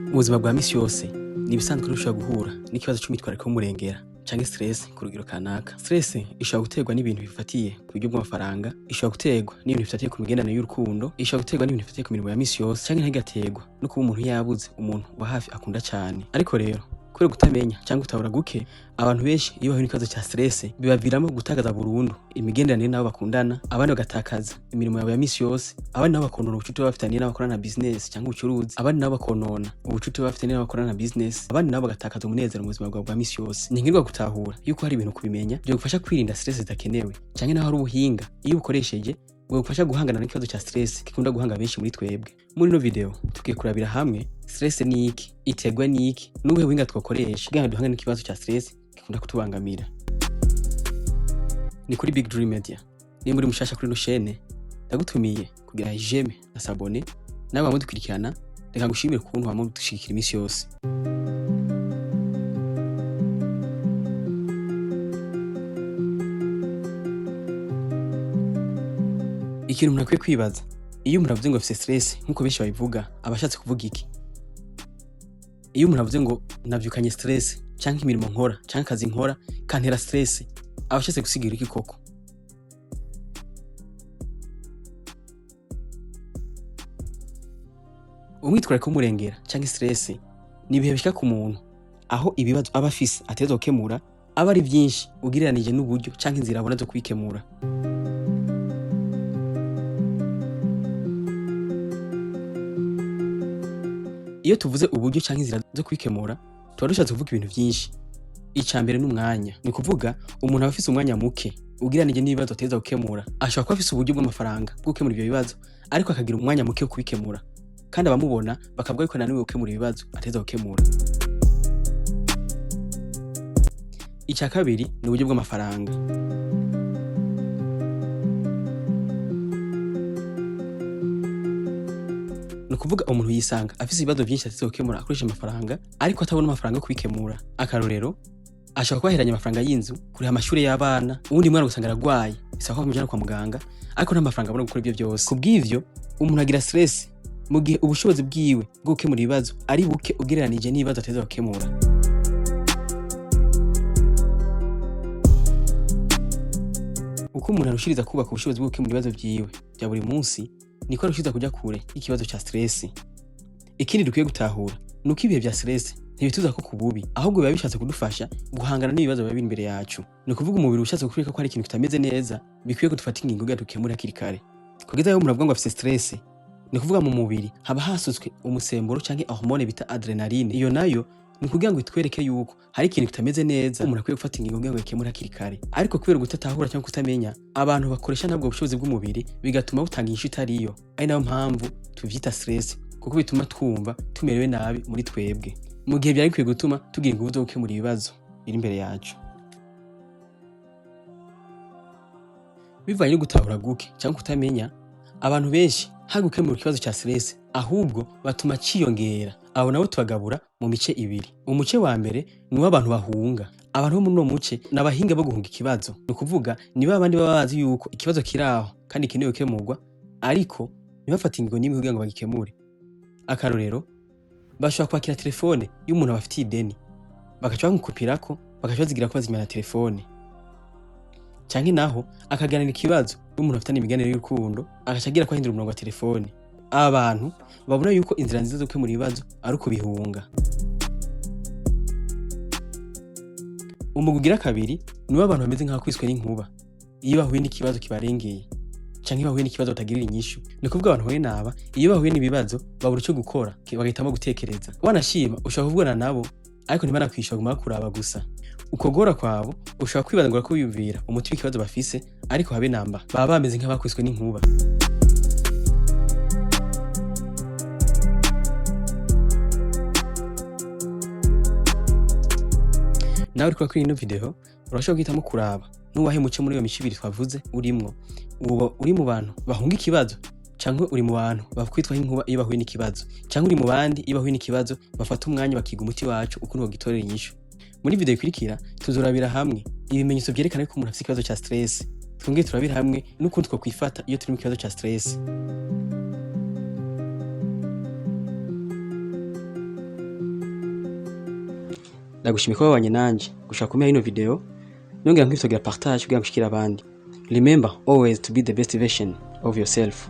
Mu buzima bwa misi yose ni ibisanzwe ushobora guhura n'ikibazo cy'umwitwarariko w'umurengera canke stress ku rugero kanaka. Stress ishobora guterwa n'ibintu bifatiye ku buryo bw'amafaranga, ishobora guterwa n'ibintu bifatiye ku migenderanire y'urukundo, ishobora guterwa n'ibintu bifatiye ku mirimo ya misi yose canke ntigaterwa no kuba umuntu yabuze umuntu wa hafi akunda cyane. Ariko rero kubera kutamenya cyangwa gutabura guke, abantu benshi iyo bahuye n'ikibazo cya stress bibaviramo gutakaza burundu imigenderanire n'abo bakundana, abandi bagatakaza imirimo yabo ya misi yose, abandi nabo bakonona ubucuti bafitaniye n'abakorana na business cyangwa ubucuruzi, abandi nabo bakonona ubucuti bafitaniye n'abakorana na business, abandi nabo bagatakaza umunezero mu buzima bwa misi yose. Ni nk'irwa gutahura yuko hari ibintu kubimenya byo gufasha kwirinda stress zidakenewe cyangwa naho ari ubuhinga iyo ukoresheje bwo gufasha guhangana n'ikibazo cya stress gikunda guhanga benshi muri twebwe. Muri no video tugiye kurabira hamwe stress ni iki, iterwa ni iki, n'ubuhe buhinga twakoresha kugira ngo duhangane n'ikibazo cya stress gikunda kutubangamira. Ni kuri Big Dream Media. Ni muri mushasha kuri no chaîne ndagutumiye kugira j'aime na s'abonner nawe bamudukurikirana, reka ngushimire ukuntu wamudushikira imisi yose. Ikintu umuntu akwiye kwibaza iyo umuntu avuze ngo afite stress nkuko benshi babivuga abashatse kuvuga iki? Iyo umuntu avuze ngo navyukanye stress canke imirimo nkora canke akazi nkora kantera stress abashatse gusigira iki koko? Umwitwarariko w'umurengera canke stress ni ibihe bishika ku muntu aho ibibazo aba afise ateza gukemura aba ari byinshi ugireranije n'uburyo canke inzira abona zo kwikemura. Iyo tuvuze uburyo canke inzira zo kwikemura tuba dushatse kuvuga ibintu byinshi. Icambere n'umwanya, ni kuvuga umuntu aba afise umwanya muke ugiranije n'ibibazo ateza gukemura. Ashobora kuba afise uburyo bw'amafaranga bwo gukemura ibyo bibazo ariko akagira umwanya muke wo kubikemura, kandi abamubona bakavuga yuko naniwe gukemura ibibazo ateza gukemura. Icya kabiri ni uburyo bw'amafaranga. Nukuvuga umuntu yisanga afise ibibazo byinshi ateze gukemura akoresha amafaranga ariko atabona amafaranga yo kubikemura. Akarorero ashobora kwaheranya amafaranga y'inzu, kuriha amashuri y'abana, ubundi mwana gusanga aragwaye bisaba ko bamujana kwa muganga ariko nta mafaranga abona gukora ibyo byose. Kubw'ivyo umuntu agira stress mu gihe ubushobozi bwiwe bwo gukemura ibibazo ari buke ugereranije n'ibibazo ateze gukemura. Uko umuntu arushiriza kubaka ubushobozi bwo gukemura ibibazo byiwe bya buri munsi niko arushiriza kujya kure ikibazo cya stress. Ikindi dukwiye gutahura nuko ibihe bya stress ntibituza ko kububi, ahubwo biba bishatse kudufasha guhangana n'ibibazo biba biri imbere yacu. Ni ukuvuga umubiri ushatse kukwereka ko hari ikintu kitameze neza bikwiye gufata ingingo kugira dukemure hakiri kare. Kugeza aho umuntu avuga ngo afite stress, ni kuvuga mu mubiri haba hasutswe umusemburo canke hormone bita adrenaline. Iyo nayo ni kugira ngo itwereke yuko hari ikintu kitameze neza umuntu akwiye gufata ingingo kugira ngo ikemure hakiri kare. Ariko kubera gutatahura cyangwa kutamenya, abantu bakoresha nabwo ubushobozi bw'umubiri bigatuma butanga inyishu itariyo. Ari nayo mpamvu tuvyita stress, kuko bituma twumva tumerewe nabi muri twebwe mu gihe byari kwiye gutuma tugira ingufu zo gukemura ibibazo biri imbere yacu. Bivanye no gutahura guke cyangwa kutamenya, abantu benshi ha gukemura ikibazo cya stress ahubwo batuma ciyongera. Abo nabo tubagabura mu mice ibiri. Umuce wa mbere ni w'abantu bahunga. Abantu bo muri no muce nabahinga bo guhunga ikibazo. Ni kuvuga niba abandi baba bazi yuko ikibazo kiraho kandi kinewe gukemurwa ariko ntibafate ingingo n'imwe kugira ngo bagikemure. Akarorero bashobora kwakira telefone y'umuntu abafitiye ideni bagaca bamukupirako bagaca bazigira ko bazimya na telefone, canke naho akaganira ikibazo n'umuntu afitanye imiganiro y'urukundo agaca agira ko ahindura umurongo wa telefone. Abantu babona yuko inzira nziza zo gukemura ibibazo ari uko bihunga. Umugugira kabiri ni w'abantu bameze nk'aho kwiswe n'inkuba iyo bahuye n'ikibazo kibarengeye canke bahuye n'ikibazo batagirira inyishu. Ni kuvuga abantu bahuye naba iyo bahuye n'ibibazo babura icyo gukora bagahitamo gutekereza. Wanashima ushobora kuvugana nabo ariko ntibanakwisha guma kuraba gusa. Uko gora kwabo ushobora kwibandagura ko wiyumvira umuti w'ikibazo bafise ariko habe namba baba bameze nk'abakwiswe n'inkuba. Nawe uriko kuri ino video urashobora guhitamo kuraba nuwahe muce muri iyo mico ibiri twavuze urimwo. Uwo uri mu bantu bahunga ikibazo canke uri mu bantu bakwitwa nk'inkuba iyo bahuye n'ikibazo, canke uri mu bandi iyo bahuye n'ikibazo bafata umwanya bakiga umuti wacu ukuntu bogitorera inyishu. Muri video ikurikira tuzorabira hamwe ibimenyetso byerekana ko umuntu afite ikibazo cya stress. Twongeye turabira hamwe n'ukuntu twokwifata iyo turi mu kibazo cya stress. ndagushimira ko wabanye nanje gushaka kumenya ino video nongera nkwisogera partage kugira ngo shikira abandi. Remember always to be the best version of yourself.